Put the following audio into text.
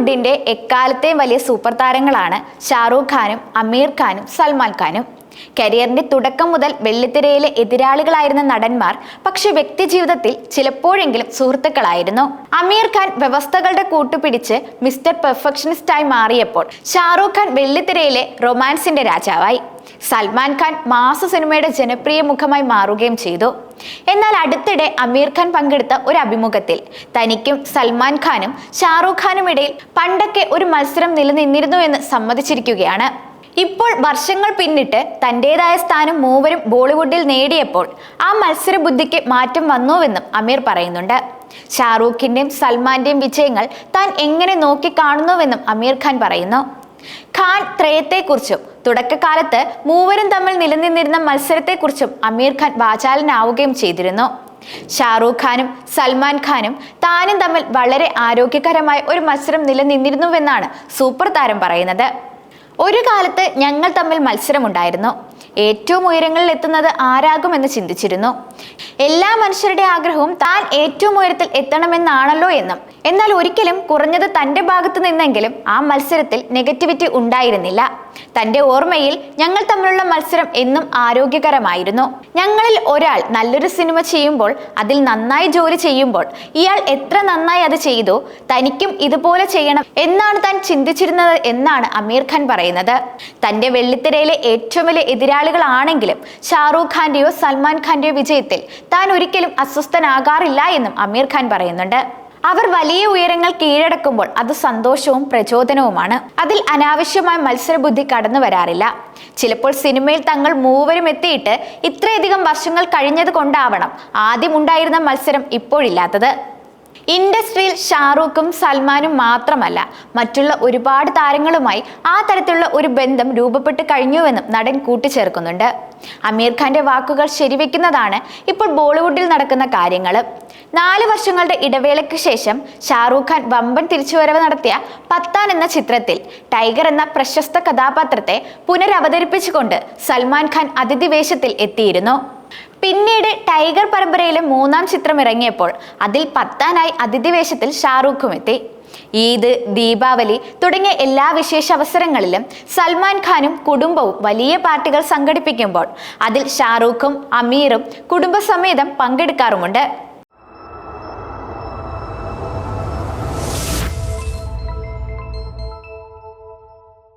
ബോളിവുഡിന്റെ എക്കാലത്തെയും വലിയ സൂപ്പർ താരങ്ങളാണ് ഷാറൂഖ് ഖാനും അമീർ ഖാനും സൽമാൻ ഖാനും. കരിയറിന്റെ തുടക്കം മുതൽ വെള്ളിത്തിരയിലെ എതിരാളികളായിരുന്ന നടന്മാർ പക്ഷെ വ്യക്തി ജീവിതത്തിൽ ചിലപ്പോഴെങ്കിലും സുഹൃത്തുക്കളായിരുന്നു. അമീർ ഖാൻ വ്യവസ്ഥകളുടെ കൂട്ടുപിടിച്ച് മിസ്റ്റർ പെർഫെക്ഷനിസ്റ്റായി മാറിയപ്പോൾ ഷാറൂഖ് ഖാൻ വെള്ളിത്തിരയിലെ റൊമാൻസിന്റെ രാജാവായി. സൽമാൻ ഖാൻ മാസ സിനിമയുടെ ജനപ്രിയ മുഖമായി മാറുകയും ചെയ്തു. എന്നാൽ അടുത്തിടെ അമീർ ഖാൻ പങ്കെടുത്ത ഒരു അഭിമുഖത്തിൽ തനിക്കും സൽമാൻ ഖാനും ഷാറൂഖ് ഖാനും ഇടയിൽ പണ്ടൊക്കെ ഒരു മത്സരം നിലനിന്നിരുന്നു എന്ന് സമ്മതിച്ചിരിക്കുകയാണ്. ഇപ്പോൾ വർഷങ്ങൾ പിന്നിട്ട് തന്റേതായ സ്ഥാനം മൂവരും ബോളിവുഡിൽ നേടിയപ്പോൾ ആ മത്സര ബുദ്ധിക്ക് മാറ്റം വന്നുവെന്നും അമീർ പറയുന്നുണ്ട്. ഷാറൂഖിന്റെയും സൽമാന്റെയും വിജയങ്ങൾ താൻ എങ്ങനെ നോക്കിക്കാണുന്നുവെന്നും അമീർ ഖാൻ പറയുന്നു. ഖാൻ ത്രയത്തെക്കുറിച്ചും തുടക്കകാലത്ത് മൂവരും തമ്മിൽ നിലനിന്നിരുന്ന മത്സരത്തെക്കുറിച്ചും അമീർ ഖാൻ വാചാലനാവുകയും ചെയ്തിരുന്നു. ഷാറൂഖ് ഖാനും സൽമാൻ ഖാനും താനും തമ്മിൽ വളരെ ആരോഗ്യകരമായ ഒരു മത്സരം നിലനിന്നിരുന്നുവെന്നാണ് സൂപ്പർ താരം പറയുന്നത്. ഒരു കാലത്ത് ഞങ്ങൾ തമ്മിൽ മത്സരമുണ്ടായിരുന്നു. ഏറ്റവും ഉയരങ്ങളിൽ എത്തുന്നത് ആരാകുമെന്ന് ചിന്തിച്ചിരുന്നു. എല്ലാ മനുഷ്യരുടെ ആഗ്രഹവും താൻ ഏറ്റവും ഉയരത്തിൽ എത്തണമെന്നാണല്ലോ എന്നും. എന്നാൽ ഒരിക്കലും കുറഞ്ഞത് തൻ്റെ ഭാഗത്തു നിന്നെങ്കിലും ആ മത്സരത്തിൽ നെഗറ്റിവിറ്റി ഉണ്ടായിരുന്നില്ല. തൻ്റെ ഓർമ്മയിൽ ഞങ്ങൾ തമ്മിലുള്ള മത്സരം എന്നും ആരോഗ്യകരമായിരുന്നു. ഞങ്ങളിൽ ഒരാൾ നല്ലൊരു സിനിമ ചെയ്യുമ്പോൾ അതിൽ നന്നായി ജോലി ചെയ്യുമ്പോൾ ഇയാൾ എത്ര നന്നായി അത് ചെയ്തു, തനിക്കും ഇതുപോലെ ചെയ്യണം എന്നാണ് താൻ ചിന്തിച്ചിരുന്നത് എന്നാണ് അമീർ ഖാൻ പറയുന്നത്. തൻ്റെ വെള്ളിത്തിരയിലെ ഏറ്റവും വലിയ എതിരാളികളാണെങ്കിലും ഷാറൂഖ് ഖാന്റെയോ സൽമാൻ ഖാന്റെയോ വിജയത്തിൽ താൻ ഒരിക്കലും അസ്വസ്ഥനാകാറില്ല എന്നും അമീർ ഖാൻ പറയുന്നുണ്ട്. അവർ വലിയ ഉയരങ്ങൾ കീഴടക്കുമ്പോൾ അത് സന്തോഷവും പ്രചോദനവുമാണ്. അതിൽ അനാവശ്യമായ മത്സരബുദ്ധി കടന്നു വരാറില്ല. ചിലപ്പോൾ സിനിമയിൽ തങ്ങൾ മൂവരും എത്തിയിട്ട് ഇത്രയധികം വർഷങ്ങൾ കഴിഞ്ഞത് കൊണ്ടാവണം ആദ്യം ഉണ്ടായിരുന്ന മത്സരം ഇപ്പോഴില്ലാത്തത്. ഇൻഡസ്ട്രിയിൽ ഷാറൂഖും സൽമാനും മാത്രമല്ല മറ്റുള്ള ഒരുപാട് താരങ്ങളുമായി ആ തരത്തിലുള്ള ഒരു ബന്ധം രൂപപ്പെട്ട് കഴിഞ്ഞുവെന്നും നടൻ കൂട്ടിച്ചേർക്കുന്നുണ്ട്. അമീർ ഖാന്റെ വാക്കുകൾ ശരിവെക്കുന്നതാണ് ഇപ്പോൾ ബോളിവുഡിൽ നടക്കുന്ന കാര്യങ്ങൾ. 4 വർഷങ്ങളുടെ ഇടവേളയ്ക്ക് ശേഷം ഷാറൂഖ് ഖാൻ വമ്പൻ തിരിച്ചുവരവ് നടത്തിയ പത്താൻ എന്ന ചിത്രത്തിൽ ടൈഗർ എന്ന പ്രശസ്ത കഥാപാത്രത്തെ പുനരവതരിപ്പിച്ചുകൊണ്ട് സൽമാൻ ഖാൻ അതിഥി വേഷത്തിൽ എത്തിയിരുന്നു. പിന്നീട് ടൈഗർ പരമ്പരയിലെ 3ാം ചിത്രം ഇറങ്ങിയപ്പോൾ അതിൽ പത്താനായി അതിഥി വേഷത്തിൽ ഷാറൂഖും എത്തി. ഈദ്, ദീപാവലി തുടങ്ങിയ എല്ലാ വിശേഷ അവസരങ്ങളിലും സൽമാൻ ഖാനും കുടുംബവും വലിയ പാർട്ടികൾ സംഘടിപ്പിക്കുമ്പോൾ അതിൽ ഷാറൂഖും അമീറും കുടുംബസമേതം പങ്കെടുക്കാറുമുണ്ട്.